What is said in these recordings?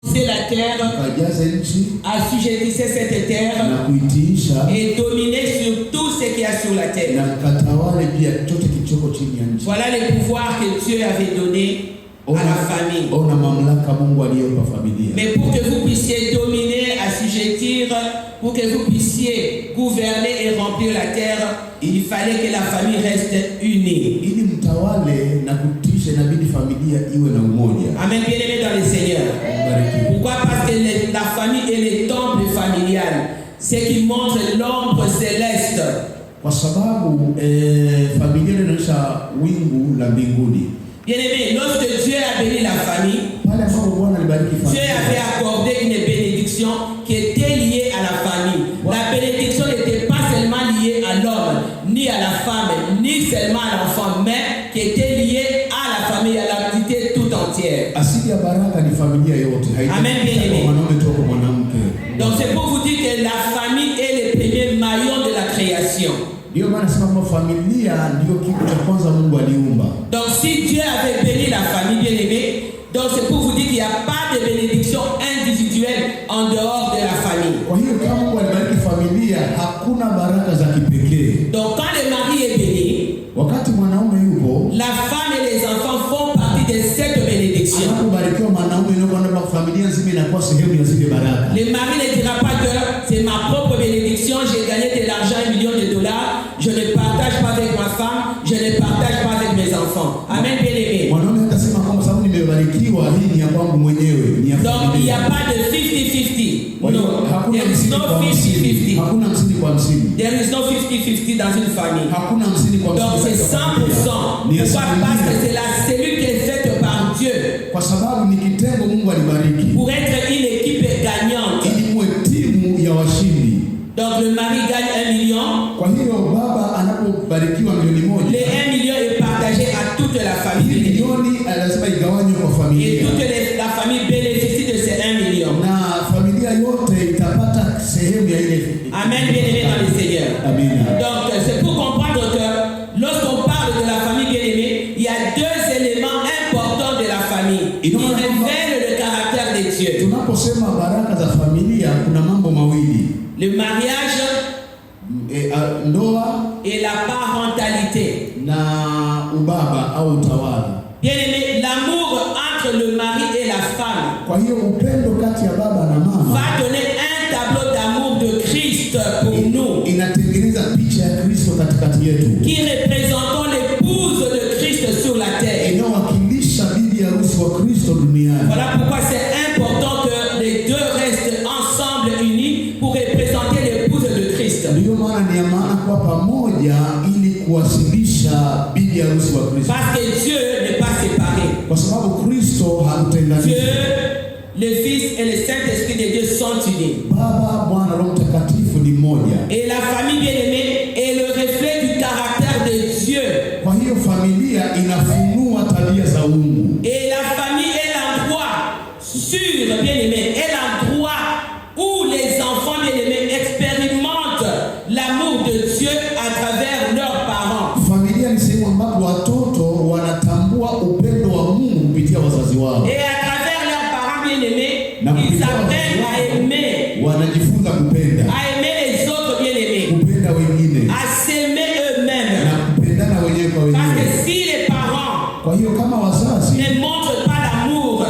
C'est la terre, assujettissez cette terre et dominez sur tout ce qu'il y a sur la terre. Voilà les pouvoirs que Dieu avait donnés à la famille. Mais pour que vous puissiez dominer, assujettir, pour que vous puissiez gouverner et remplir la terre, il fallait que la famille reste unie. Amen, bien-aimés dans le Seigneur. Pourquoi? Parce que la famille est le temple familial. Ce qui montre l'ombre céleste. Bien-aimés, lorsque Dieu a béni la famille, Dieu avait accordé une bénédiction qui était liée à la famille. La bénédiction n'était pas seulement liée à l'homme, ni à la femme, ni seulement à l'enfant, mais qui était liée à la famille, à l'entité tout entière. Amen, bien-aimés. Donc c'est pour vous dire que la famille est le premier maillon de la création. Donc si Dieu avait béni la famille, bien-aimée, donc c'est pour vous dire qu'il n'y a pas de bénédiction individuelle en dehors de la famille. Donc quand le mari est béni, la femme et les enfants font partie de cette bénédiction. Le mari ne dira pas que c'est ma propre bénédiction, j'ai gagné de l'argent, $1 million, je ne partage pas avec ma femme, je ne partage pas avec mes enfants. Amen, bien-aimé. Donc il n'y a pas de 50-50. No, there is no 50-50. There is no 50-50 dans une famille. Donc c'est 100%. Pourquoi? Parce que c'est la cellule qui est faite par Dieu. Pour être une équipe gagnante. Donc le mari gagne $1 million. Le $1 million est partagé à toute la famille. Et toute la famille bénéficie de ces $1 million. Amen, bien-aimé dans le Seigneur. Donc c'est pour comprendre que lorsqu'on parle de la famille bien-aimée, il y a deux éléments importants de la famille qui révèlent le caractère de Dieu. Le mariage et la parentalité. Bien-aimé, l'amour entre le mari et la femme va donner un tableau d'amour de Christ pour nous, qui représentons l'épouse de Christ sur la terre. Voilà pourquoi c'est important que les deux restent ensemble unis pour représenter l'épouse de Christ. Parce que Dieu n'est pas séparé. Dieu, le Fils et le Saint-Esprit de Dieu sont unis. Et la famille bien-aimée est le reflet du caractère de Dieu. Et la famille est l'endroit sûr, bien-aimé, est l'endroit où les enfants bien-aimés expérimentent l'amour de Dieu à travers leurs parents. Et à travers leurs parents bien-aimés, ils apprennent à aimer. À aimer les autres bien-aimés. À s'aimer eux-mêmes. Parce que si les parents ne montrent pas d'amour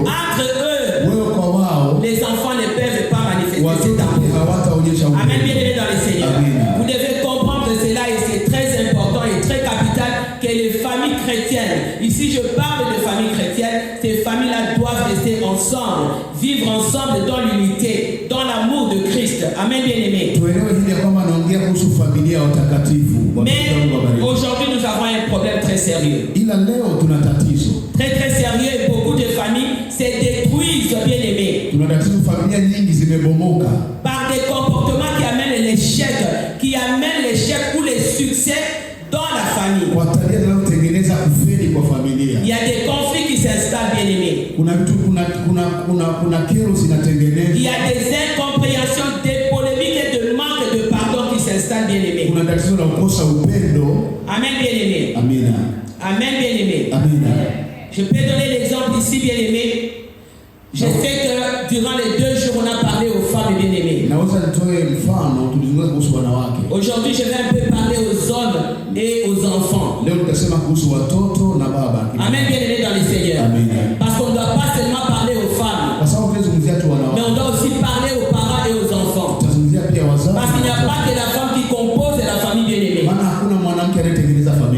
entre eux, les enfants ne peuvent pas manifester cet amour. Amen, bien-aimés dans le Seigneur. Vous devez comprendre cela et c'est très important et très capital que les familles chrétiennes, ici je parle de familles chrétiennes, ces familles-là doivent rester ensemble, vivre ensemble dans l'unité, dans l'amour de Christ. Amen, bien-aimés. Mais aujourd'hui nous avons un problème très sérieux. Très très sérieux, et beaucoup de familles se détruisent, bien-aimés, par des comportements qui amènent l'échec, ou le succès dans la famille. Il y a des conflits qui s'installent, bien-aimés. Il y a des incompréhensions, des polémiques et de manque de pardon qui s'installent, bien-aimés. Amen, bien-aimés. Amen, bien-aimés. Je peux donner l'exemple ici, bien-aimés. Je sais que durant les 2 jours, on a parlé aux femmes bien-aimées. Aujourd'hui, je vais un peu parler aux hommes et aux enfants. Amen, bien-aimés dans les Seigneurs. Parce qu'on ne doit pas seulement parler aux femmes, mais on doit aussi parler aux parents et aux enfants. Parce qu'il n'y a pas que la femme qui compose la famille bien-aimée.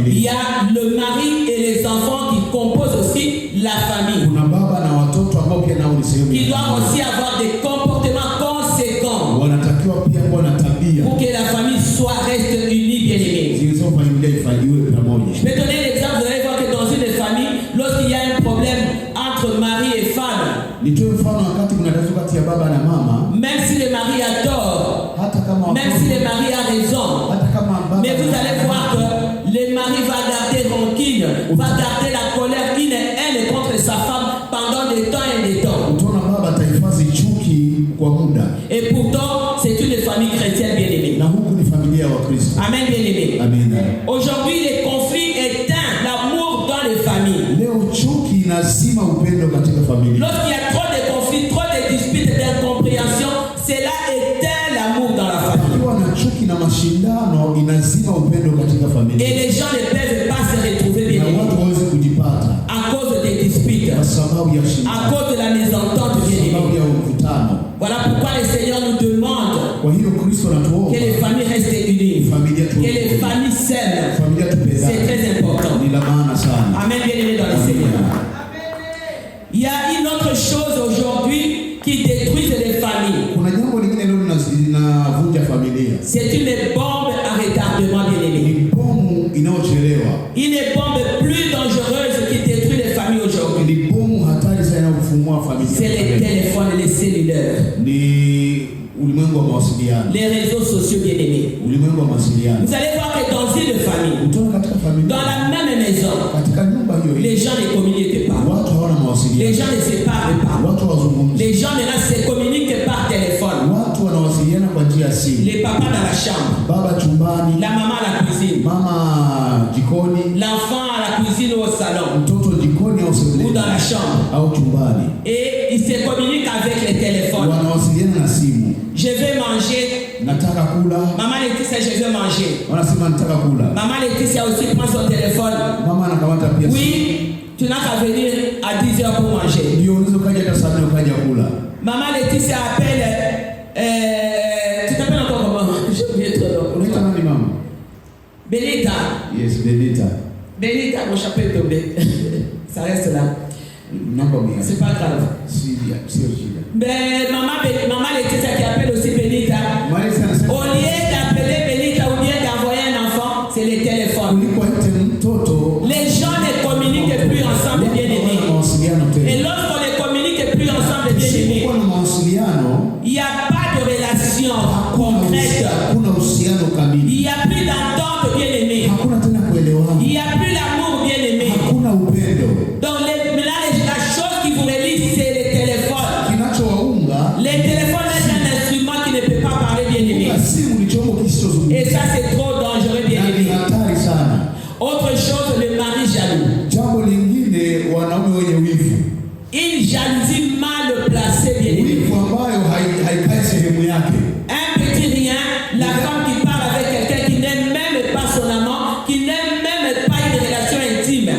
Il y a le mari et les enfants qui composent aussi la famille. Qui doivent aussi avoir des comportements conséquents pour que la famille reste unie, bien-aimée. Je vais donner l'exemple. Vous allez voir que dans une famille, lorsqu'il y a un problème entre mari et femme, même si le mari a tort, même si le mari a raison, mais vous allez voir que le mari va garder rancune, va garder la colère, une haine contre sa femme pendant des temps et des temps. Et pourtant, c'est une famille chrétienne bien-aimée. Amen, bien-aimé. Aujourd'hui, les conflits éteignent l'amour dans les familles. Lorsqu'il y a trop de conflits, trop de disputes et d'incompréhension, cela éteint l'amour dans la famille. Et les gens ne peuvent pas se retrouver bien-aimés à cause des disputes, à cause de la mésentente bien-aimée. Voilà pourquoi le Seigneur nous demande que les familles restent unies, que les familles s'aiment. C'est très important. Amen, bien-aimés dans le Seigneur. Il y a une autre chose aujourd'hui qui détruit les familles. C'est une bombe à retardement, bien-aimé. Une bombe plus dangereuse qui détruit les familles aujourd'hui. C'est les téléphones et les cellulaires. Les réseaux sociaux bien-aimés. Vous allez voir que dans une famille, dans la même maison, les gens ne communiquent pas. Les gens ne se parlent pas. Les gens maintenant se communiquent par téléphone. Les papas dans la chambre, la maman à la cuisine, l'enfant à la cuisine ou au salon, ou dans la chambre. Et ils se communiquent avec les téléphones. Je vais manger. Maman Laetitia, je vais manger. Maman Laetitia aussi prend son téléphone. Oui, tu n'as qu'à venir à 10h pour manger. Maman Laetitia appelle. Tu t'appelles encore comment? J'ai oublié ton nom. Benita. Yes, Benita. Benita, mon chapeau est tombé. Ça reste là. C'est pas grave. Mais maman Laetitia qui appelle aussi Benita. Au lieu d'appeler Benita ou bien d'envoyer un enfant, c'est les téléphones. Les gens ne communiquent plus ensemble, bien-aimés. Et lorsqu'on ne communique plus ensemble, bien-aimés, il n'y a pas de relation concrète. Il n'y a plus d'entente, bien-aimés. Il n'y a plus l'amour, bien-aimé. Donc la chose qui vous relie, c'est les téléphones. Les téléphones est un instrument qui ne peut pas parler, bien-aimé. Et ça, c'est trop dangereux, bien-aimé. Autre chose, le mari jaloux. Une jalousie mal placée, bien-aimé. Un petit rien, la femme qui parle avec quelqu'un qui n'aime même pas son amant, qui n'aime même pas une relation intime.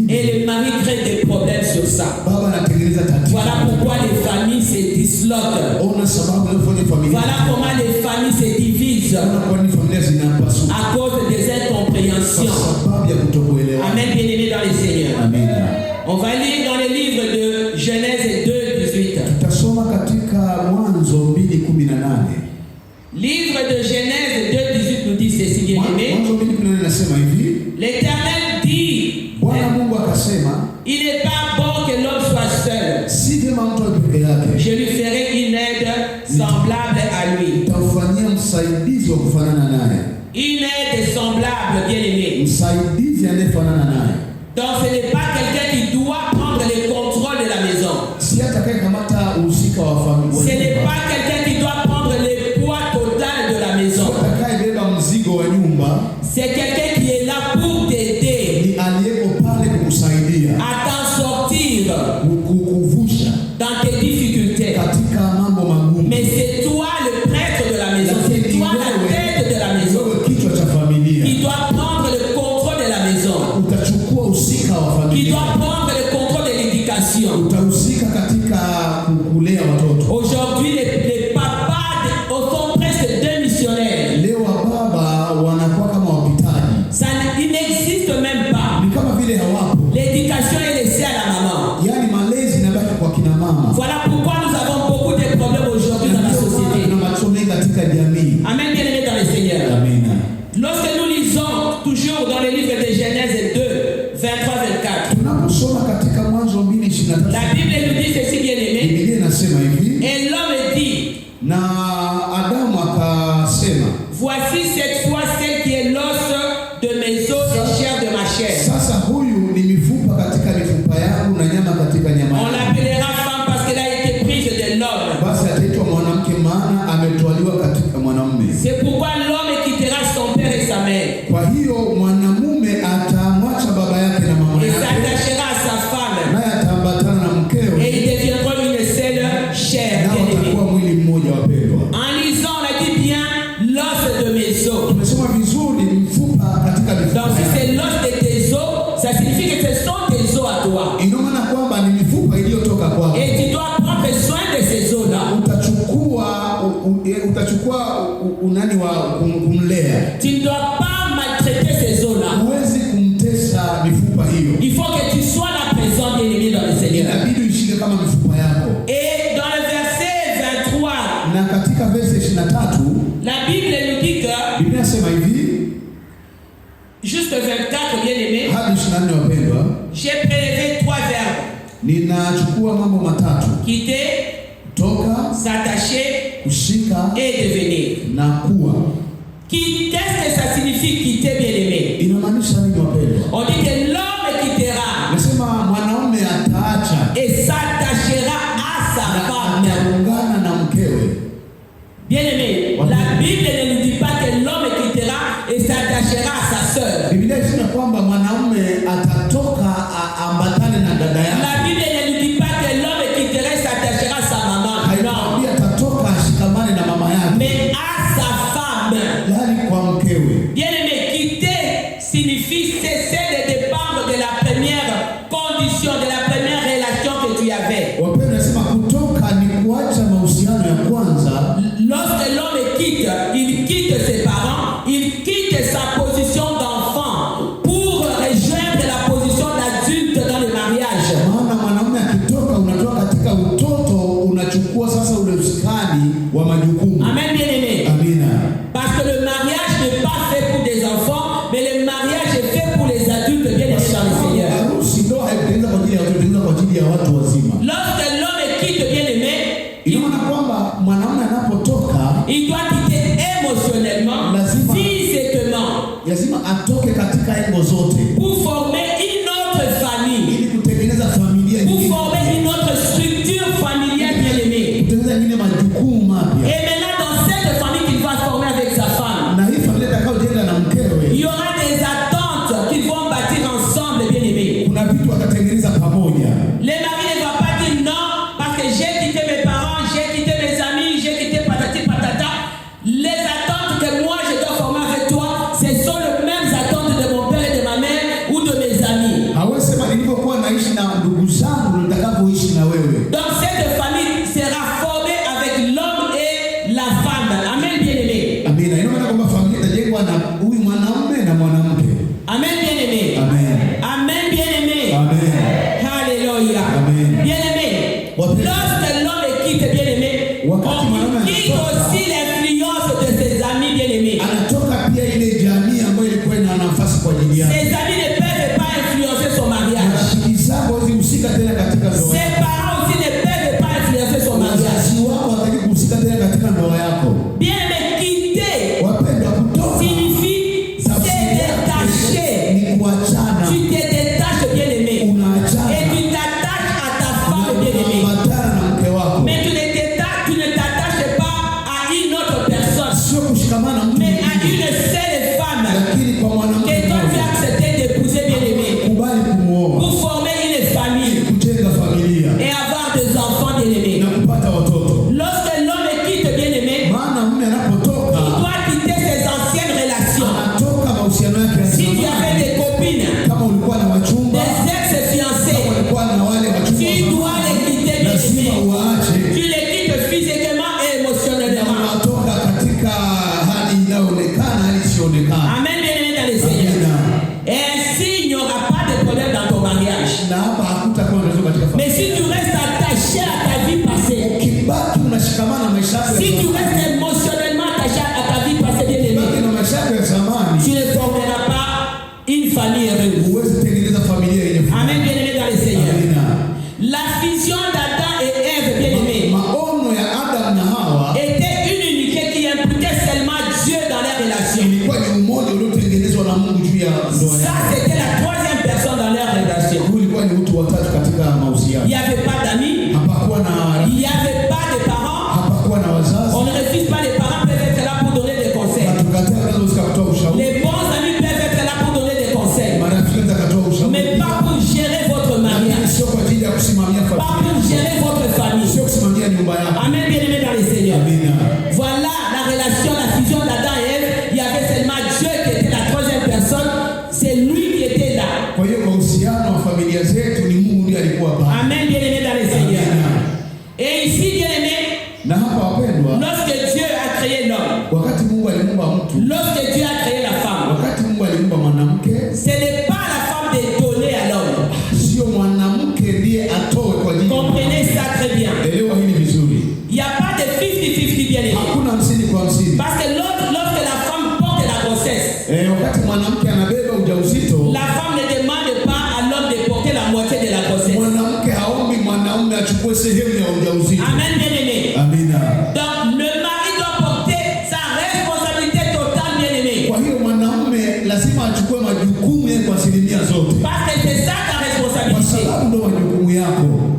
Et le mari crée des problèmes sur ça. Voilà pourquoi les familles se disloquent. Voilà comment les familles se divisent à cause des incompréhensions. Amen, bien-aimés dans les Seigneurs. On va lire dans les livres de Genèse 2, 18. Livre de Genèse 2, 18 nous dit ceci, bien-aimé. L'Éternel dit, il n'est pas bon que l'homme soit seul. Je lui ferai une aide semblable à lui. Une aide semblable, bien-aimé. Donc ce n'est pas quelqu'un qui doit prendre le contrôle de la maison. Ce n'est pas quelqu'un qui doit prendre le poids total de la maison. C'est quelqu'un qui est là pour t'aider à t'en sortir sortir dans tes difficultés. Mais c'est toi le prêtre de la maison, c'est toi la tête de la maison qui doit prendre le contrôle de la maison, qui doit prendre le contrôle de l'éducation. Aujourd'hui, les papas sont presque démissionnaires. Ça, il n'existe même pas. L'éducation est laissée à la maman. Voilà pourquoi nous avons beaucoup de problèmes aujourd'hui dans la société. Amen, bien aimé dans le Seigneur. Lorsque nous lisons toujours dans le livre de Genèse 2, 23-24, la Bible nous dit ceci, bien aimé. Et l'homme dit, voici cette fois celle qui est l'os de mes os et chair de ma chair. On l'appellera femme parce qu'elle a été prise de l'homme. C'est pourquoi l'homme quittera son père et sa mère et s'attachera à sa femme et ils deviendront une seule chair. En lisant, on a dit bien l'os de mes os. Donc si c'est l'os de tes os, ça signifie que ce sont tes os à toi. Et tu dois prendre soin de ces os-là. Tu ne dois pas maltraiter ces os-là. Il faut que tu sois là présent, bien aimé dans le Seigneur. Et dans le verset 23, la Bible nous dit que juste 24, bien aimé, j'ai prélevé 3 verbes. Quitter, s'attacher et devenir. Qu'est-ce que ça signifie quitter, bien aimé? On dit que l'homme quittera et s'attachera à sa femme. Bien aimé, la Bible ne nous dit pas que l'homme quittera et s'attachera à sa sœur. La Bible ne nous dit pas que l'homme quittera et s'attachera à sa maman. Non. Mais à sa femme. Bien aimé, quitter signifie cesser de dépendre de la première condition, de la première relation que tu avais. Lorsque l'homme quitte, il quitte ses parents, il quitte sa position d'enfant pour rejoindre la position d'adulte dans le mariage. Amen, bien aimé. Parce que le mariage n'est pas fait pour des enfants, mais le mariage est fait pour les adultes bien aimés dans le Seigneur. Lorsque l'homme quitte, bien aimé, il doit quitter émotionnellement, physiquement, pour former une autre famille, pour former une autre structure familiale, bien aimée. Et maintenant, dans cette famille qu'il va former avec sa femme, il y aura des attentes qu'ils vont bâtir ensemble, bien aimés. Les maris ne vont pas dire non, parce que j'ai quitté mes parents, j'ai quitté mes amis, j'ai quitté patati patata. Les attentes que moi je dois former avec toi, ce sont les mêmes attentes de mon père et de ma mère ou de mes amis. Donc cette famille sera formée avec l'homme et la femme. Amen, bien aimé. Amen, bien aimé. Amen, bien aimé. Alléluia. Bien aimé. Lorsque l'homme quitte, bien aimé, on quitte aussi l'influence de ses amis, bien aimés. Ses amis ne peuvent pas influencer son mariage. Mais si tu restes attaché à ta vie passée, si tu restes émotionnellement attaché à ta vie passée, bien aimé, tu ne formeras pas une famille heureuse. Amen, bien aimé dans le Seigneur. La vision d'Adam et Ève, bien aimé, était une unité qui impliquait seulement Dieu dans les relations. Ça, c'était la troisième personne dans leur relation. Il n'y avait pas d'amis, il n'y avait pas de parents. On ne refuse pas, les parents peuvent être là pour donner des conseils. Les bons amis peuvent être là pour donner des conseils, mais pas pour gérer votre mariage, pas pour gérer votre famille. Amen, bien aimé dans le Seigneur. Voilà la relation, la fusion d'Adam et Ève. Il y avait seulement Dieu qui était la troisième personne. C'est lui qui était là. Amen, bien aimé dans le Seigneur. Et ici, bien aimé, lorsque Dieu a créé l'homme, lorsque Dieu a créé la femme, ce n'est pas la femme de donner à l'homme. Comprenez ça très bien. Il n'y a pas de 50-50, bien aimé. Parce que lorsque la femme porte la grossesse, la femme ne demande pas à l'homme de porter la moitié de la grossesse. Amen, bien aimé. Donc le mari doit porter sa responsabilité totale, bien aimé. Parce que c'est ça ta responsabilité.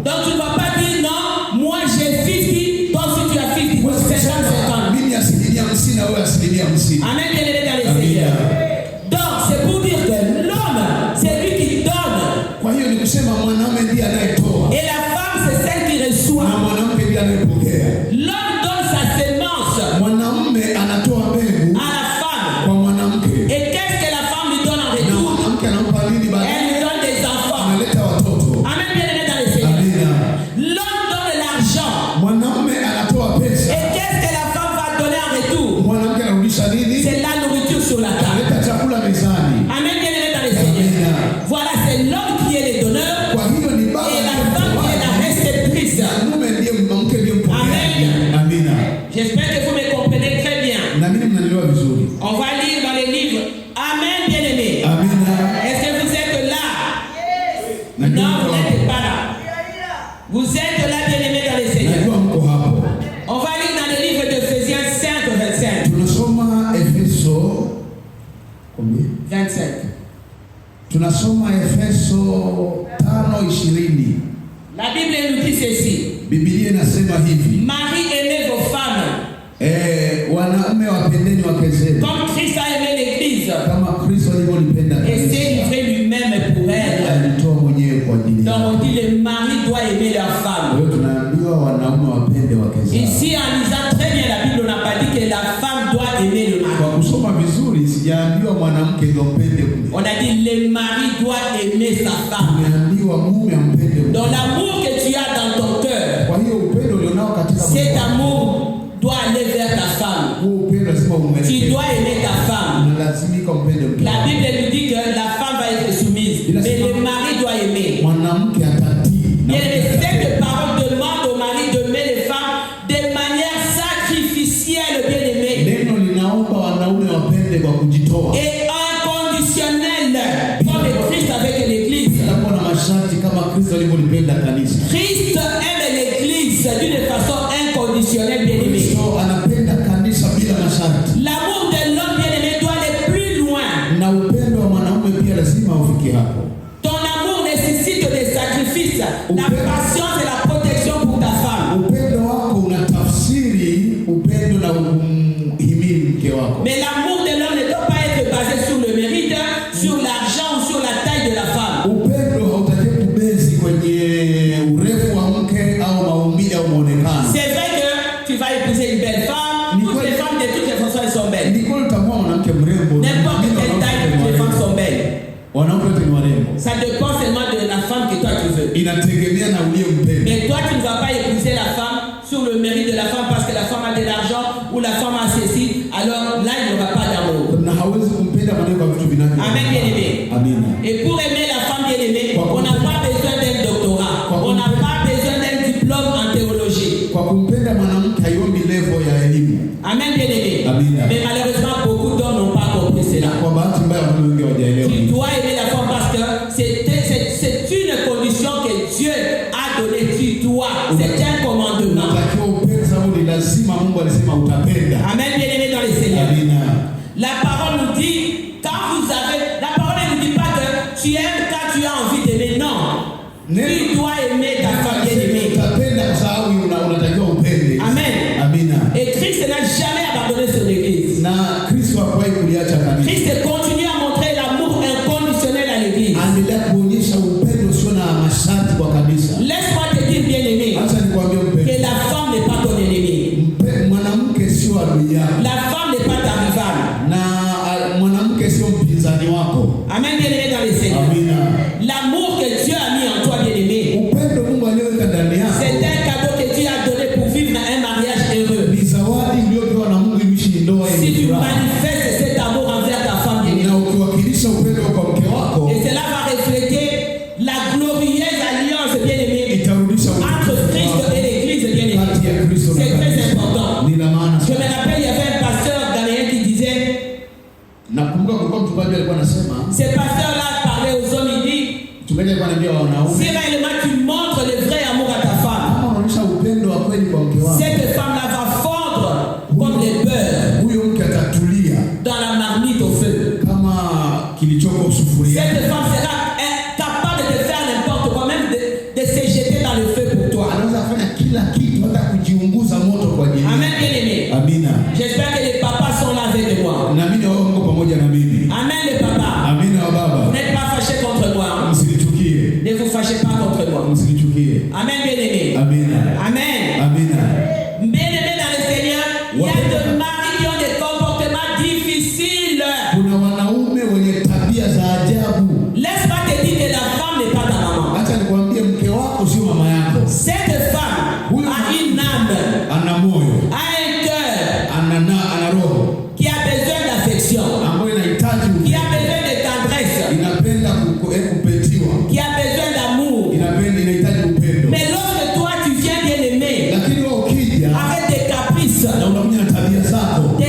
Donc tu ne vas pas dire non, moi j'ai 50, toi si tu as 50, 50. Amen, bien aimé dans le Seigneur. Donc c'est pour dire que l'homme, c'est lui qui donne. Et la femme, c'est celle qui reçoit. L'homme donne sa semence à la femme. Et qu'est-ce que la femme lui donne en retour? Elle lui donne des enfants. Amen, bien aimé dans le Seigneur. L'homme donne l'argent. Et qu'est-ce que la femme va donner en retour? C'est la nourriture sur la table. Amen, bien aimé dans le Seigneur. Voilà, c'est l'homme qui est le donneur et la femme qui est la réceptrice. Amen. J'espère que vous me comprenez très bien. On va lire dans les livres. Amen, bien aimé. Est-ce que vous êtes là? Non, vous n'êtes pas là. Vous êtes là, bien aimé dans le Seigneur. On va lire dans le livre d'Éphésiens 5, 25. Tunasoma Efeso 5:20. La Bible nous dit ceci. Biblia inasema hivi. Marie, aimez vos femmes. Wanaume wapendeni wake zenu. Comme Christ a aimé l'église. Kama Kristo alivyolipenda kanisa. Et s'est livré lui-même pour elle. Alitoa mwenyewe kwa ajili yao. Donc on dit le mari doit aimer la femme. Leo tunaambiwa wanaume wapende wake zao. Ici en lisant très bien la Bible, on n'a pas dit que la femme doit aimer le mari. Kwa kusoma vizuri sijaambiwa mwanamke ndio mpende mume. On a dit le mari doit aimer sa femme. Tumeambiwa mume ampende mume. Dans l'amour que tu as dans ton cœur. Kwa hiyo upendo ulionao katika moyo. Cet amour doit aller vers ta femme. Tu dois aimer ta femme. La Bible nous dit que la femme va être soumise, mais le mari doit aimer. Et cette parole demande au mari d'aimer les femmes de manière sacrificielle, bien aimée. Et inconditionnelle, comme Christ avec l'église. Christ aime l'église d'une façon inconditionnelle, bien aimée. L'amour de l'homme, bien aimé, doit aller plus loin. Ton amour nécessite des sacrifices, la patience et la protection pour ta femme. Mais l'amour de l'homme ne doit pas être basé sur le mérite, sur l'argent ou sur la taille de la femme. C'est vrai que tu vas épouser une belle femme. Toutes les femmes de toutes les façons elles sont belles. N'importe quelle taille, toutes les femmes sont belles. Ça dépend seulement de la femme que toi tu veux. Mais toi tu ne vas pas épouser la femme sur le mérite de la femme parce que la femme a de l'argent ou la femme a ceci. Alors là il n'y aura pas d'amour. Amen, bien aimé. Et pour aimer la femme bien aimée, on n'a pas besoin d'un doctorat. donné, tu dois. C'est un commandement. Amen, bien-aimés dans les Seigneurs. La parole nous dit, la parole ne nous dit pas que tu aimes quand tu as envie d'aimer. Non. Tu dois aimer ta femme bien-aimée. Amen. Et Christ n'a jamais abandonné son église. Christ continue à montrer l'amour inconditionnel à l'église. Laisse-moi te dire, bien-aimé, que la femme n'est pas ton ennemi. La femme n'est pas ta rivale. Amen, bien-aimé dans les Seigneurs. L'amour que Dieu a mis en toi, bien-aimé, c'est un cadeau que Dieu a donné pour vivre un mariage heureux. Si tu manifestes cet amour envers ta femme bien-aimée, et cela va refléter la glorieuse alliance bien-aimée entre Christ et l'Église bien-aimée. C'est très important. Je me rappelle, il y avait un pasteur ghanéen qui disait, ce pasteur-là parlait aux hommes, il dit, si réellement tu montres le vrai amour à ta femme, cette femme-là va fondre comme le beurre dans la marmite au feu. Cette femme sera capable de faire n'importe quoi, même de se jeter dans le feu pour toi. Amen, bien-aimé. J'espère que les papas sont là avec moi. Amen, les papas. Vous n'êtes pas fâchés contre moi. Ne vous fâchez pas contre moi. Amen, bien-aimé. Amen. Bien-aimé dans le Seigneur, il y a de maris qui ont des comportements difficiles. Laisse-moi te dire que la femme n'est pas ta maman. Cette femme a une âme, a un cœur qui a besoin d'affection, qui a besoin de tendresse, qui a besoin d'amour. Mais lorsque toi tu viens bien-aimé avec des caprices, des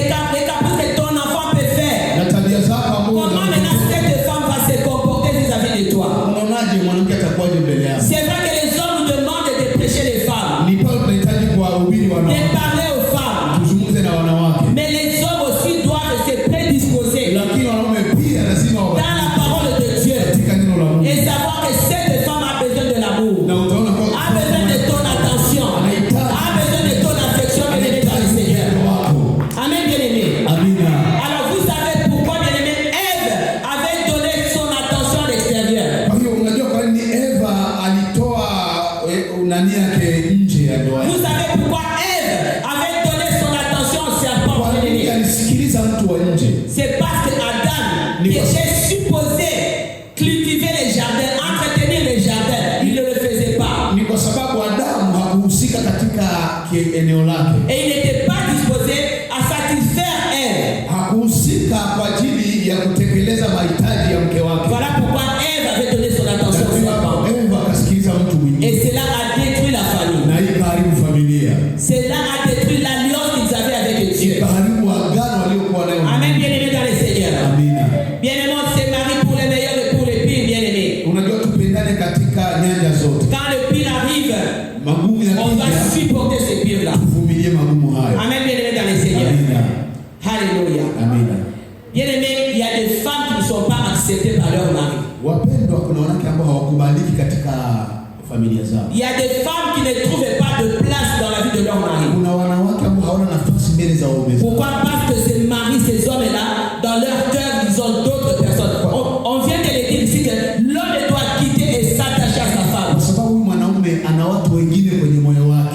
caprices que ton enfant peut faire, comment maintenant cette femme va se comporter vis-à-vis de toi? C'est vrai que les hommes nous demandent de prêcher les femmes, de parler aux femmes, mais les hommes aussi doivent se prédisposer dans la parole de Dieu et savoir que cette femme a besoin de l'amour, a besoin de ton attention, a besoin de ton affection, bien-aimé dans le Seigneur. Amen, bien-aimé. Alors vous savez pourquoi, bien-aimé, Ève avait donné son attention à l'extérieur. Vous savez pourquoi Ève avait donné son attention au serpent, bien-aimé? C'est parce que Adam était supposé cultiver les jardins, entretenir les jardins. Il ne le faisait pas. Et il n'était pas disposé à satisfaire Ève. Voilà pourquoi Ève avait donné son attention au serpent. Et cela a détruit la famille. Cela a détruit l'alliance qu'ils avaient avec Dieu. Amen, bien-aimés dans les Seigneurs. Bien-aimés, on se marie pour les meilleurs et pour les pires, bien-aimés. Quand le pire arrive, on doit supporter ce pire-là. Amen, bien-aimés dans les Seigneurs. Alléluia. Bien-aimés, il y a des femmes qui ne sont pas acceptées par leur mari. Il y a des femmes qui ne trouvent pas de place dans la vie de leur mari. Pourquoi? Parce que ces maris, ces hommes-là, dans leur cœur, ils ont d'autres personnes. On vient de le dire ici que l'homme doit quitter et s'attacher à sa femme.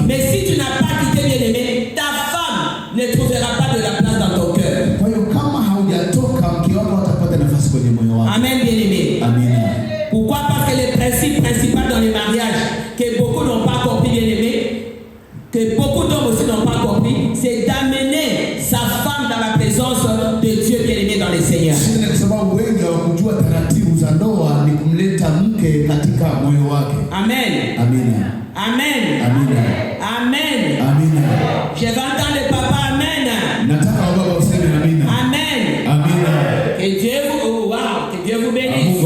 Mais si tu n'as pas quitté, bien-aimé, ta femme ne trouvera pas de la place dans ton cœur. Amen, bien-aimé. Pourquoi? Parce que le principe principal dans les mariages, que beaucoup n'ont pas compris, bien-aimé, que beaucoup d'hommes aussi n'ont pas compris, c'est d'amener sa femme dans la présence de Dieu, bien-aimé dans les Seigneurs. Amen. Je vais entendre le papa. Amen. Que Dieu vous, que Dieu vous bénisse.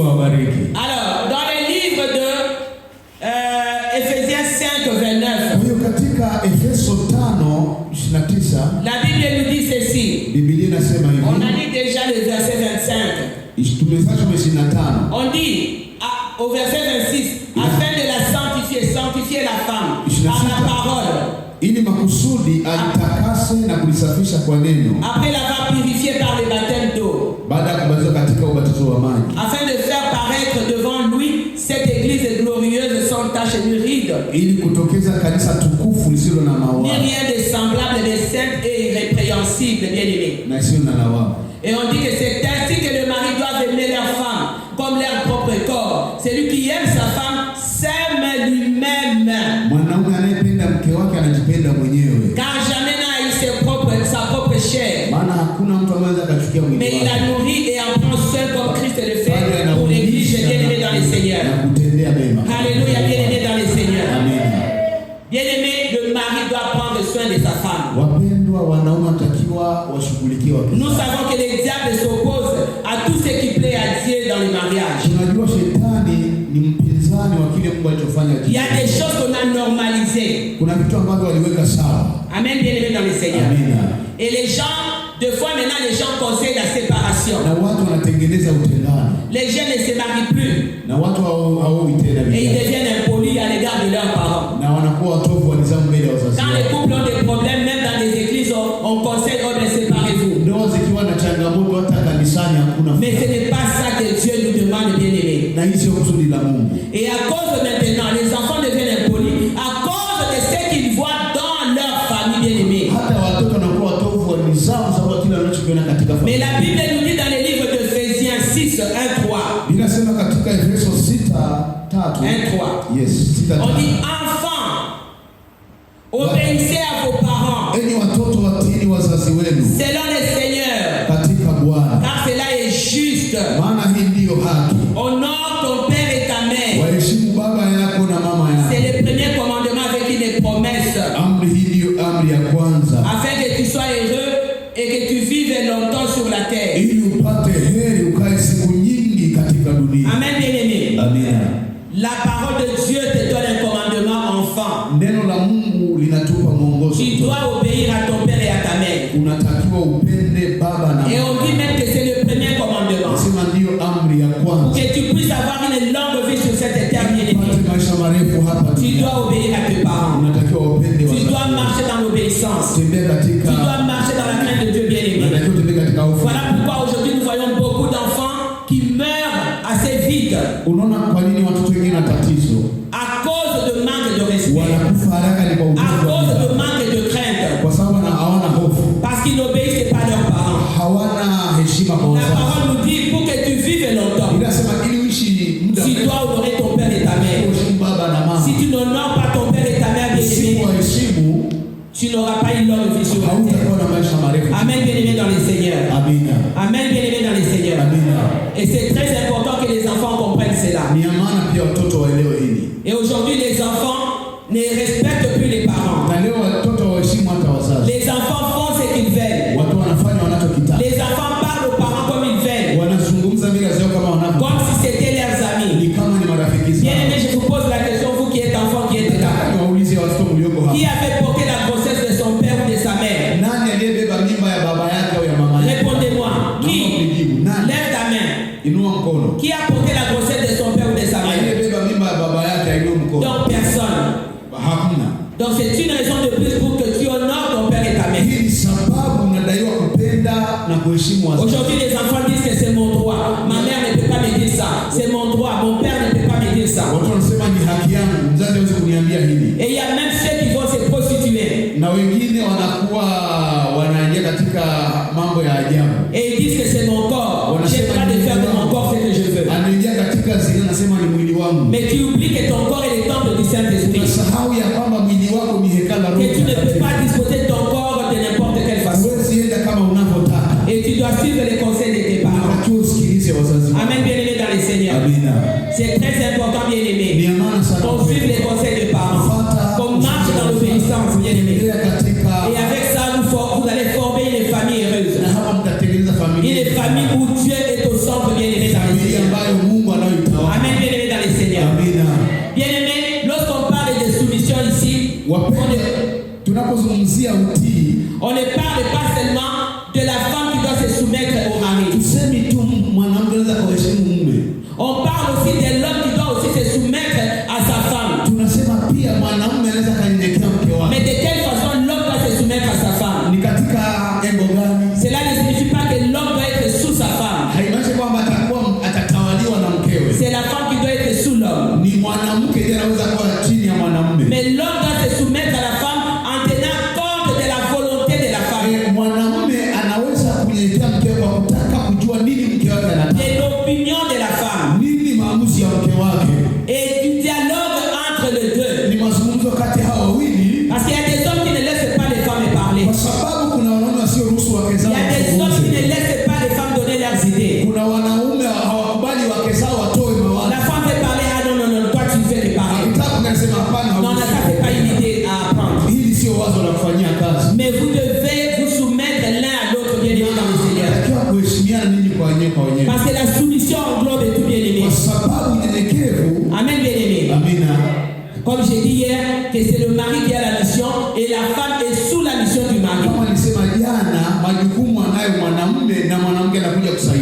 Alors, dans le livre de Éphésiens 5:29. Kwa hiyo katika Efeso 5:29 la Bible nous dit ceci. Biblia inasema hivi. On a lu déjà le verset 25. Tumesoma 25. On dit au verset 26, afin de la sanctifier la femme par la parole. Ili makusudi alitakase na kulisafisha kwa neno. Après l'avoir purifié par le baptême d'eau. Baada ya kubatizwa katika ubatizo wa maji. Afin de faire paraître devant lui cette église glorieuse sans tache ni ride. Ili kutokeza kanisa tukufu lisilo na mawaa. Ni rien de semblable, de sainte et irrépréhensible, bien-aimé. Na sio na lawama. Et on dit que c'est ainsi que le mari doit aimer leur femme comme leur propre corps. Celui qui aime sa femme s'aime lui-même. Mwanaume anayependa mke wake anajipenda mwenyewe. Car jamais n'a eu sa propre chair. Maana hakuna mtu anaweza kuchukia mwili wake. Mais il la nourrit et en prend soin comme Christ le fait pour l'église bien-aimée dans le Seigneur. Alléluia, bien-aimé dans le Seigneur. Amen. Bien-aimé, le mari doit prendre soin de sa femme. Wapendwa, wanaume watakiwa washughulikie wake. Nous savons que le diable s'oppose à tout ce qui plaît à Dieu dans le mariage. Tunajua shetani ni mpinzani wa kile Mungu alichofanya. Il y a des choses qu'on a normalisées. Kuna vitu ambavyo waliweka sawa. Amen, bien-aimé dans le Seigneur. Amen. Et les gens, de fois maintenant, les gens conseillent la séparation. Na watu wanatengeneza utengano. Les jeunes ne se marient plus. Na watu hawao tena. Et ils deviennent impolis à l'égard de leurs parents. Na wanakuwa watovu wa nidhamu mbele ya wazazi. Quand les couples ont des problèmes, même dans les églises, on conseille de séparez-vous. Ndoa zikiwa na changamoto hata kanisani hakuna. Mais ce n'est pas ça que Dieu nous demande, bien-aimé. Na hii sio kusudi la Mungu. Et à cause de maintenant, les enfants deviennent impolis à cause de ce qu'ils voient dans leur famille, bien-aimée. Hata watoto wanakuwa watovu wa nidhamu sababu kila wanachokiona katika familia. Mais la Bible nous dit dans le livre de Ephésiens 6:1-3. Inasema katika Efeso 6:3. 1:3. Yes, 6:3. On dit enfants, obéissez à vos parents. Enyi watoto watiini wazazi wenu. Selon le Seigneur. Katika Bwana. Car cela est juste. Maana hii ndiyo haki. Honore ton père et ta mère. Waheshimu baba yako na mama yako. C'est le premier commandement avec une promesse. Amri hii ndiyo amri ya kwanza. Afin que tu sois heureux et que tu vives longtemps sur la terre. Ili upate heri ukae siku nyingi katika dunia. Amen, bien-aimé. Amen. La parole de Dieu te donne un commandement enfant. Neno la Mungu linatupa mwongozo. Tu dois obéir à ton père et à ta mère. Unatakiwa upende baba na mama. Et on dit même que c'est le premier commandement. Sema ndiyo amri ya kwanza. Pour que tu puisses avoir une longue vie sur cette terre, bien-aimé. Maisha marefu hapa. Tu dois obéir à tes parents. Unatakiwa upende wazazi. Tu dois marcher dans l'obéissance. Tembea katika. Tu dois marcher dans la crainte de Dieu, bien-aimé. Unatakiwa tembea katika hofu. Voilà pourquoi aujourd'hui nous voyons beaucoup d'enfants qui meurent assez vite. Unaona kwa nini watoto wengine na tatizo? À cause de manque de respect. Wanakufa haraka ni kwa À cause de manque de crainte. Kwa sababu hawana hofu. Parce qu'ils n'obéissent pas à leurs parents. Hawana heshima kwa wazazi. La parole nous dit pour que tu vives longtemps. Inasema ili uishi muda Tu dois honorer ton père et ta mère. Baba na mama. Si tu n'honores pas ton père et ta mère, bien-aimé, tu n'auras pas une longue vie sur la terre. Amen, bien-aimé dans le Seigneur. Amen. Amen, bien-aimé dans le Seigneur. Et c'est très important que les enfants comprennent cela. Et aujourd'hui, les enfants ne respectent plus les parents. Les enfants font ce qu'ils veulent. Les enfants parlent aux parents comme ils veulent. Comme si c'était leurs amis. Bien-aimé, je vous pose la question, vous qui êtes enfant, qui êtes là. Qui avait porté la grossesse de son père ou de sa mère? Répondez-moi. Qui? Lève ta main. Qui a porté la grossesse de son père ou de sa mère? Donc personne. Donc c'est une raison de plus pour que tu honores ton père et ta mère. Aujourd'hui les enfants disent que c'est mon droit. Ma mère ne peut pas me dire ça. C'est mon droit. Mon père ne peut pas me dire ça. Et il y a même ceux qui vont se prostituer. Et ils disent que c'est mon corps. J'ai le droit de faire de mon corps ce que je veux. Mais tu oublies que ton corps est le temple du Saint-Esprit. Que tu ne peux pas disposer de ton corps de n'importe quelle façon. Et tu dois suivre les conseils de tes parents. Amen, bien-aimé dans le Seigneur. C'est très important, bien-aimé. Qu'on suive les conseils des parents. Qu'on marche dans l'obéissance, bien-aimé. Et avec ça, vous allez former une famille heureuse. Une famille où Dieu est au centre, bien-aimé dans le Seigneur. Amen, bien-aimé dans le Seigneur. Bien-aimé tunapozungumzia utii, on ne parle pas seulement de la femme qui doit se soumettre au mari. Tusemi tu mwanamke anaweza kuheshimu mume. On parle aussi de l'homme qui doit aussi se soumettre à sa femme. Tunasema pia mwanamume anaweza kunyenyekea mke wake. Mais de quelle façon l'homme doit se soumettre à sa femme? Ni katika engo gani? Cela ne signifie pas que l'homme doit être sous sa femme. Haimaanishi kwamba atatawaliwa na mkewe. C'est la femme qui doit être sous l'homme. Ni mwanamke ndiye anaweza kuwa chini ya mwanamume. Mais l'homme doit se soumettre à la femme en tenant compte de la volonté de la femme. Mwanamume anaweza kunyenyekea mkewe kwa kutaka kujua nini mke wake anataka. Et l'opinion de la femme. Nini maamuzi ya mke wake? Et du dialogue entre les deux. Ni mazungumzo kati hao wawili. Parce qu'il y a des hommes qui ne laissent pas les femmes parler. Kwa sababu kuna wanaume wasioruhusu wake zao. Il y a des hommes qui ne laissent pas les femmes donner leurs idées. Kuna wanaume hawakubali wake zao watoe mawazo. La femme veut parler, ah non, toi tu veux te parler. Non, ça c'est pas une idée à apprendre. Hili sio wazo la kufanyia kazi. Mais vous devez vous soumettre l'un à l'autre, bien aimé dans le Seigneur. Parce que la soumission englobe tout, bien aimé. Amen, bien aimé. Amina. Comme j'ai dit hier, que c'est le mari qui a la mission et la femme est sous la mission du mari.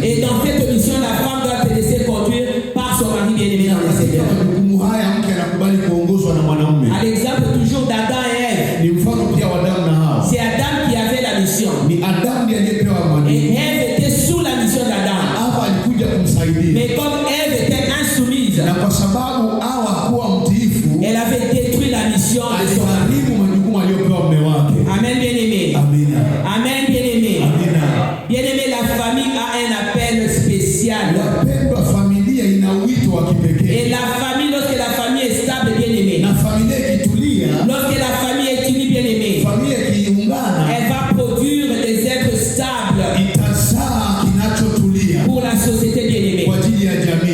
Et dans cette mission, la femme doit se laisser conduire par son mari, bien aimé dans le Seigneur. À l'exemple toujours d'Adam et Ève. C'est Adam qui avait la mission. Et Ève était sous la mission d'Adam. Mais comme Ève était insoumise, elle avait détruit la mission de son mari. Amen, bien aimé. Amen, bien aimé. Bien aimé, la famille a un appel spécial. Et la famille, lorsque la famille est stable, bien aimé. Lorsque la famille est unie, bien aimé, elle va produire des êtres stables pour la société, bien aimée.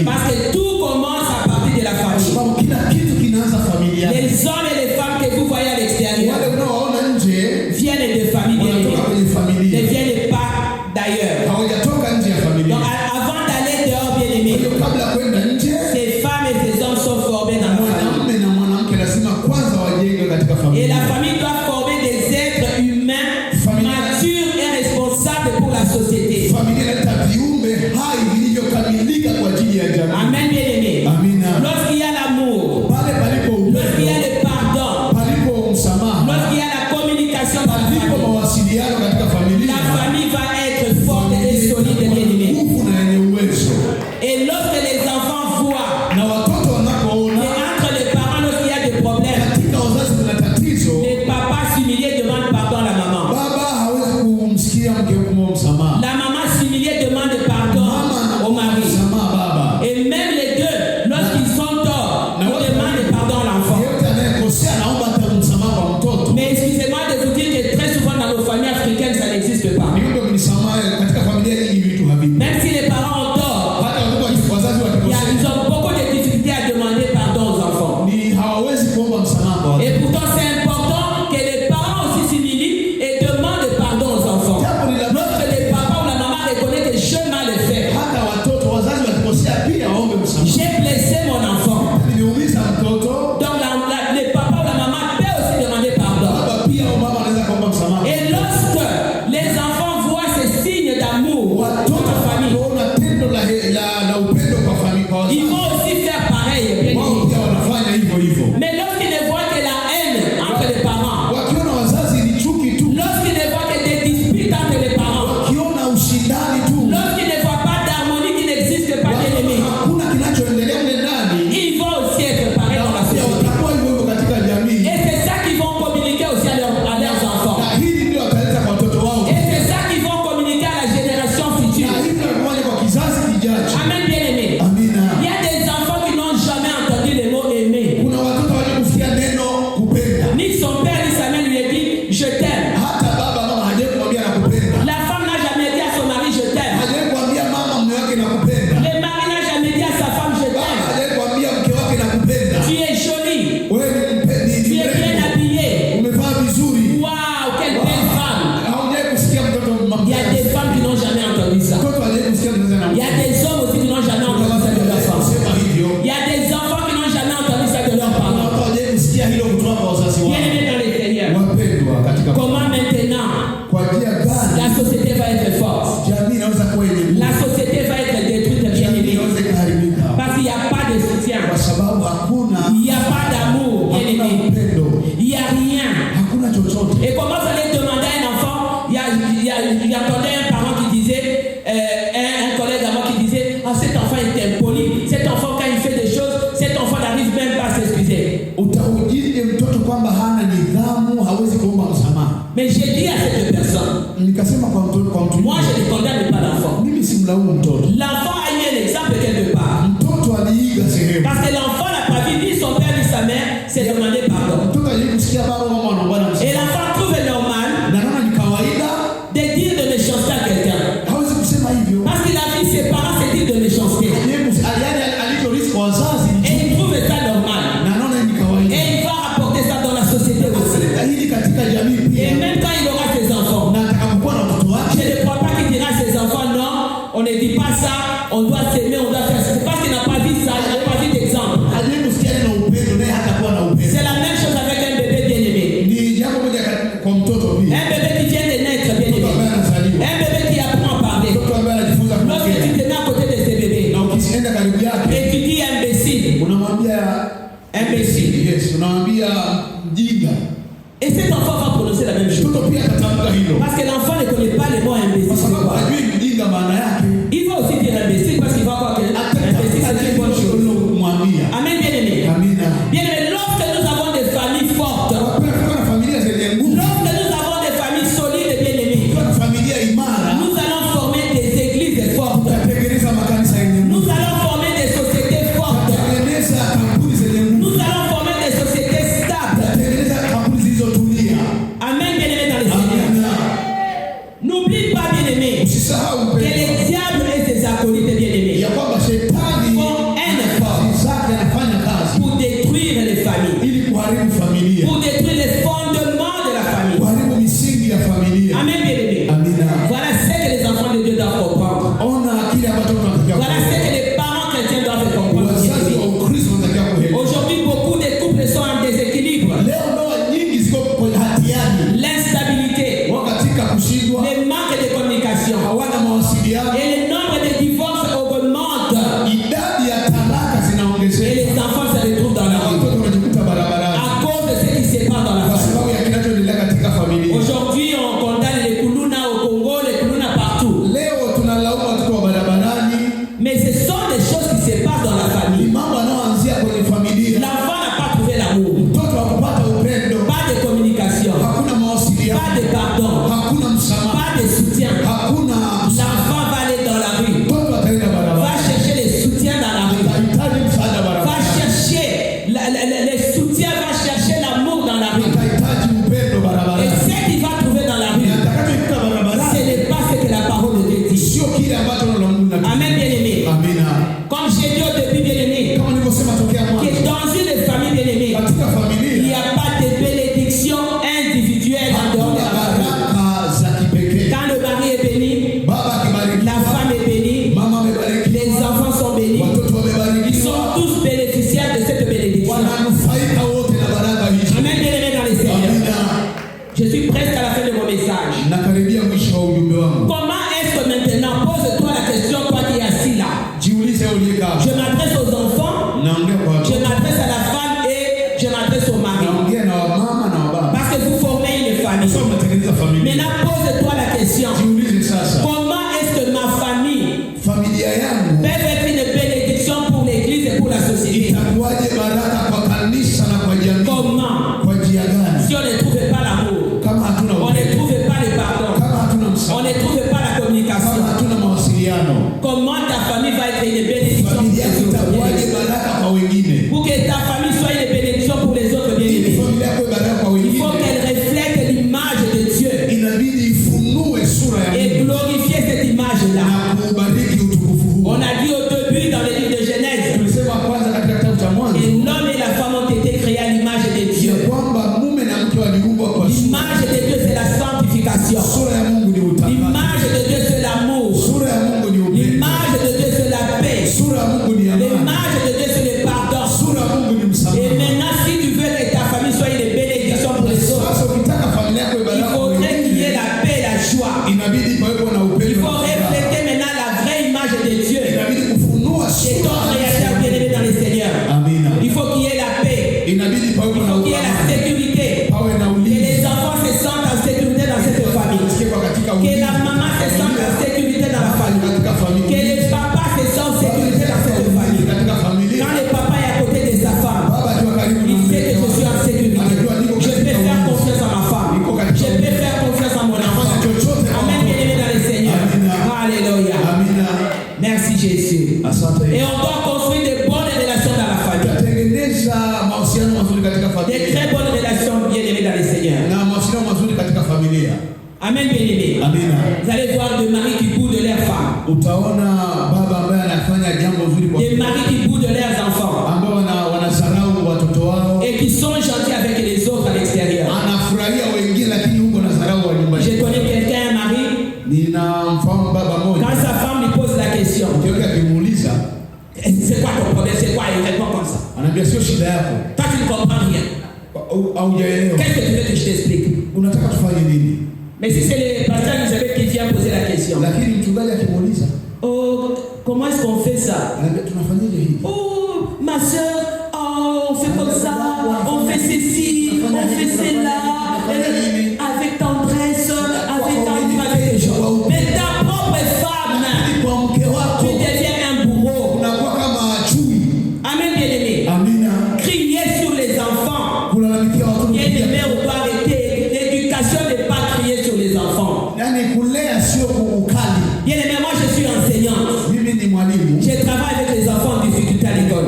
Parce que tout commence à partir de la famille. Les hommes et les femmes que vous voyez à l'extérieur, pardon. Et l'enfant trouve normal de dire de méchanceté à quelqu'un. Parce qu'il a vu ses parents se dire de méchanceté. Et il trouve ça normal. Et il va rapporter ça dans la société aussi. Et même quand il aura ses enfants, je ne crois pas qu'il dira à ses enfants, non, on ne dit pas ça, on doit s'aimer, on doit faire ça. C'est parce qu'il n'a pas vu ça, il n'a pas vu d'exemple. C'est la même chose avec un bébé bien-aimé. Un bébé qui vient de naître bien-aimé. Un bébé qui apprend à parler. Lorsque tu te mets à côté de ce bébé et tu dis imbécile. Imbécile. Et cet enfant va prononcer la même chose. Parce que l'enfant ne connaît pas les mots imbécile. Il va aussi dire imbécile parce qu'il va croire que imbécile c'est une bonne chose. Amen, bien-aimé. Bien-aimé, lorsque nous avons des familles fortes, lorsque nous avons des familles solides et bien-aimées, nous allons former des églises fortes. Nous allons former des sociétés fortes. Nous allons former des sociétés stables. Amen, bien-aimé dans les Seigneur. Amen, bien-aimé. Amina. Vous allez voir des maris qui boudent de leurs femmes. Utaona baba ambaye anafanya jambo zuri kwa Des maris qui boudent de leurs enfants. ambao wanasarau watoto wao. Et qui sont gentils avec les autres à l'extérieur. Anafurahia wengine lakini huko anasarau wa nyumbani. Je connais quelqu'un, un mari. Ninamfahamu baba mmoja. Quand sa femme lui pose la question, Mke akimuuliza, c'est quoi ton problème, c'est quoi, il répond comme ça. Anaambia sio shida yako. Toi tu ne comprends rien. Haujaelewa. Qu'est-ce que tu veux que je t'explique? Unataka tufanye nini? Mais si c'est le pasteur Elisabeth qui vient poser la question. Lakini mchungaji akimuuliza, oh, comment est-ce qu'on fait ça? Anaambia tunafanyaje hivi? Oh, ma soeur, oh, on fait comme ça, on fait ceci, on fait cela, avec tendresse, avec tendresse, avec les gens. Mais ta propre femme, tu deviens un bourreau. Amen, bien-aimé. Crier sur les enfants. Bien-aimé, on doit arrêter. L'éducation n'est pas crier sur les enfants. Bien-aimé, moi je suis enseignante. Je travaille avec les enfants en difficulté à l'école.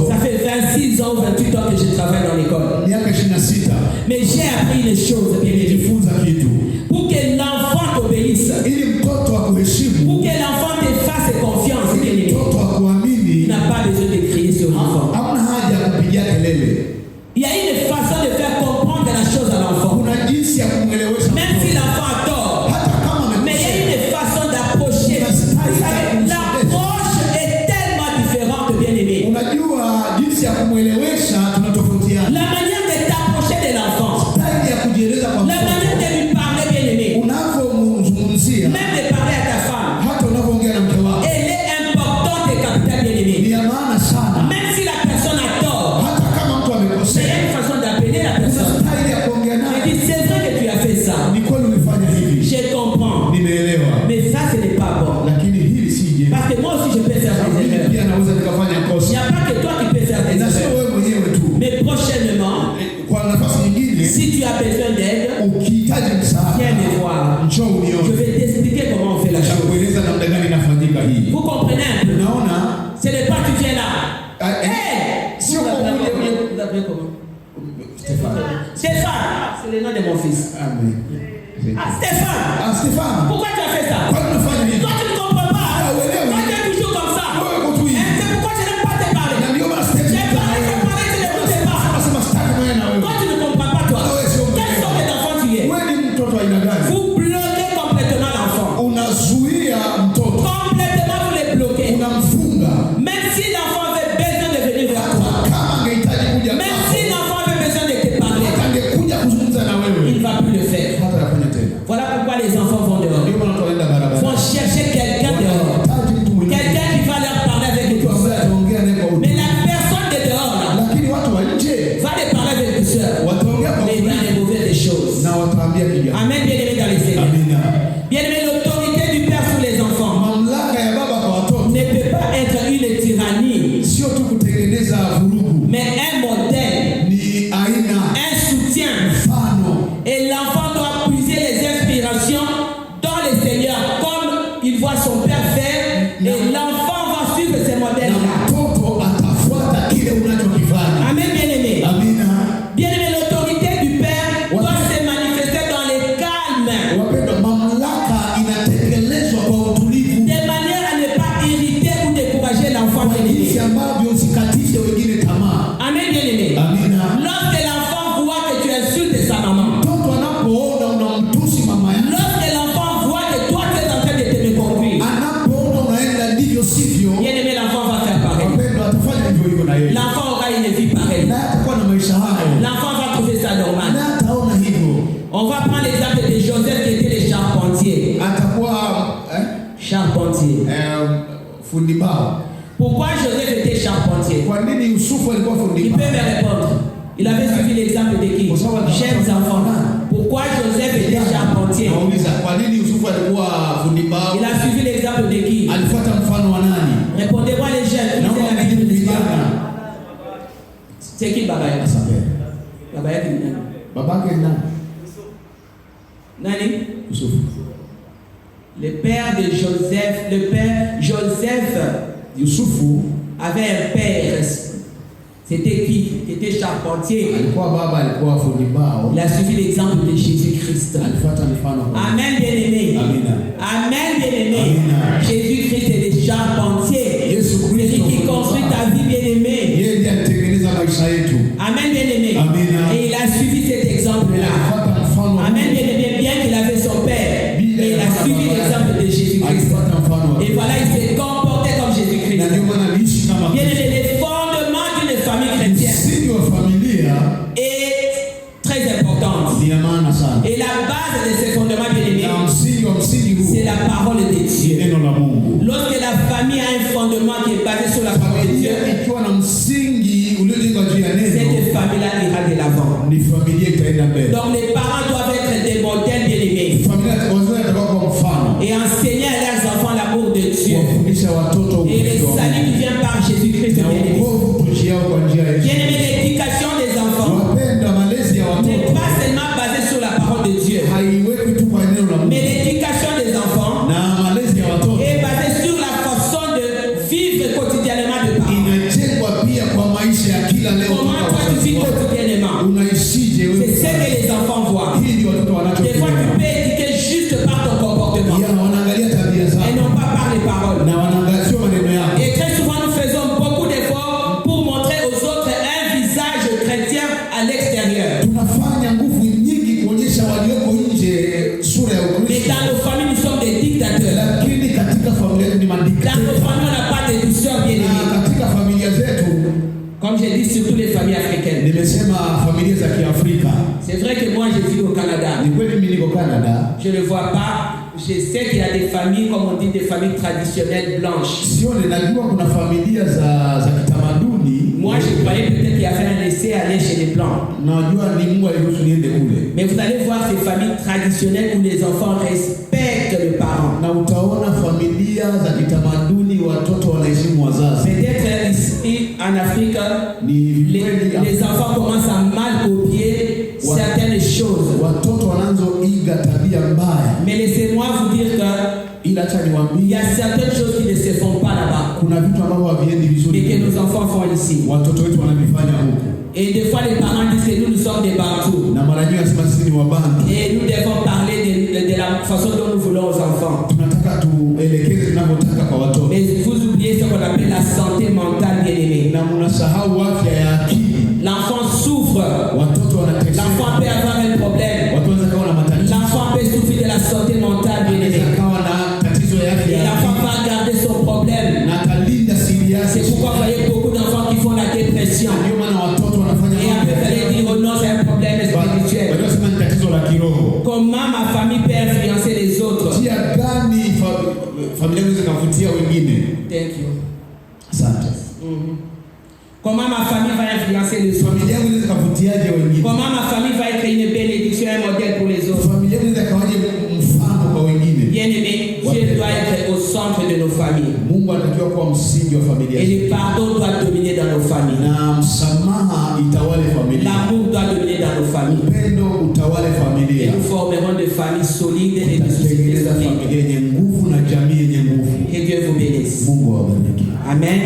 Ça fait 26 ans ou 28 ans que je travaille dans l'école. Mais j'ai appris les choses, bien-aimé. Pour que l'enfant t'obéisse. Pour que l'enfant te fasse confiance, bien-aimé. Tu n'as pas besoin de crier sur l'enfant. Il y a une façon de faire comprendre la chose à l'enfant. Même si l'enfant a tort. Mais il y a une façon d'approcher. L'approche est tellement différente, bien-aimé. La manière de t'approcher de l'enfant. La manière de lui parler, bien-aimé. Même de parler à ta femme. Elle est importante et capitale, bien-aimé. Même si la personne a tort. Il y a une façon d'appeler la personne. Je dis, c'est vrai que tu as fait ça. Je comprends. Mais ça, ce n'est pas bon. Parce que moi aussi, je peux faire des erreurs. Il n'y a pas que toi qui peux faire des erreurs. Mais prochainement, si tu as besoin d'aide, viens me voir. Je vais t'expliquer comment on fait la chose. Vous comprenez un peu? Ce n'est pas tu viens là. Hey! Vous appelez comment? Stéphane, c'est le nom de mon fils. Stéphane, pourquoi tu as fait ça? Toi tu ne comprends pas. Toi tu es toujours comme ça. C'est pourquoi je n'aime pas te parler. J'ai parlé, tu n'écoutes pas. Toi tu ne comprends pas, toi. Quelle sorte d'enfant tu es? Vous bloquez complètement l'enfant. Complètement vous les bloquez. Même si l'enfant avait besoin de venir vers toi. Même si l'enfant avait besoin de te parler. Il ne va plus le faire. Voilà pourquoi les enfants vont dehors. Ils vont chercher quelqu'un dehors. Quelqu'un qui va leur parler avec les soeurs. Mais la personne de dehors là, va te parler avec les soeurs. Mais il va les mauvaises des choses. Amen, bien-aimé dans les Seigneurs. Bien-aimé, l'autorité du Père sur les enfants ne peut pas être une tyrannie, mais un modèle, un soutien. Et l'enfant doit puiser les inspirations dans le Seigneur, comme il voit son Père faire, et l'enfant va suivre ces modèles-là. Amen, bien-aimé. Bien-aimé, l'autorité du Père doit se manifester dans le calme, de manière à ne pas irriter ou décourager l'enfant, bien-aimé. Amen, bien-aimé. Lorsque l'enfant voit que tu insultes sa maman, lorsque l'enfant voit que toi tu es en train de te méconduire, bien-aimé, l'enfant va faire pareil. L'enfant aura une vie pareille. L'enfant va trouver ça normal. On va prendre l'exemple de Joseph qui était le charpentier. Charpentier. Pourquoi Joseph était charpentier? Il peut me répondre. Il avait suivi l'exemple de qui? Chers enfants. Pourquoi Joseph était charpentier? Il a suivi l'exemple de qui? Répondez-moi les jeunes. C'est qui Baba Yaga? Baba Yaga Nani? Le père de Joseph, le père Joseph avait un père. C'était qui? C'était charpentier. Il a suivi l'exemple de Jésus-Christ. Amen, bien-aimé. Amen, bien-aimé. Jésus-Christ est le charpentier. Celui qui construit ta vie, bien-aimé. Amen, bien-aimé. Et il a suivi cet exemple-là. Amen, bien-aimé. Bien qu'il avait son père, mais il a suivi l'exemple de Jésus-Christ. Et voilà, il s'est comporté comme Jésus-Christ. Bien-aimé, les fondements d'une famille chrétienne est très importante. Et la base de ces fondements, bien-aimés, c'est la parole de Dieu. Lorsque la famille a un fondement qui est basé sur la parole de Dieu, cette famille-là ira de l'avant. Donc les parents doivent être des modèles bien-aimés et enseigner à leurs enfants l'amour de Dieu et le salut qui vient par Jésus-Christ bien-aimé. Bien-aimé, l'éducation des enfants n'est pas seulement basée sur la parole de Dieu, mais l'éducation des enfants est basée sur la façon de vivre quotidiennement de parents. Comment toi tu vis quotidiennement? C'est ce que les enfants voient. Des fois tu peux éduquer juste par ton comportement et non pas par les paroles. Et très souvent nous faisons beaucoup d'efforts pour montrer aux autres un visage chrétien à l'extérieur. Mais dans nos familles nous sommes des dictateurs. Dans nos familles on n'a pas de douceur bien-aimée. Comme j'ai dit, surtout les familles africaines. C'est vrai que moi je vis au Canada. Je ne vois pas. Je sais qu'il y a des familles, comme on dit, des familles traditionnelles blanches. Moi je croyais peut-être qu'il y avait un laisser aller chez les blancs. Mais vous allez voir ces familles traditionnelles où les enfants respectent les parents. Peut-être ici en Afrique, les enfants commencent à mal copier certaines choses. Mais laissez-moi vous dire qu'il y a certaines choses qui ne se font pas là-bas, mais que nos enfants font ici. Et des fois les parents disent que nous sommes des Bantous. Et nous devons parler de la façon dont nous voulons aux enfants. Mais vous oubliez ce qu'on appelle la santé mentale, bien-aimée. L'enfant souffre. L'enfant peut avoir un problème. L'enfant peut souffrir de la santé mentale, bien-aimée. Et l'enfant va garder son problème. C'est pourquoi vous voyez beaucoup d'enfants qui font la dépression. Et après vous allez dire, oh non, c'est un problème spirituel. Comment ma famille peut influencer les autres? Thank you. Comment ma famille va influencer les autres? Comment ma famille va être une bénédiction, un modèle pour les autres? Bien-aimé, Dieu doit être au centre de nos familles. Et le pardon doit dominer dans nos familles. L'amour doit dominer dans nos familles. Et nous formerons des familles solides et des sociétés solides. Et Dieu vous bénisse. Amen.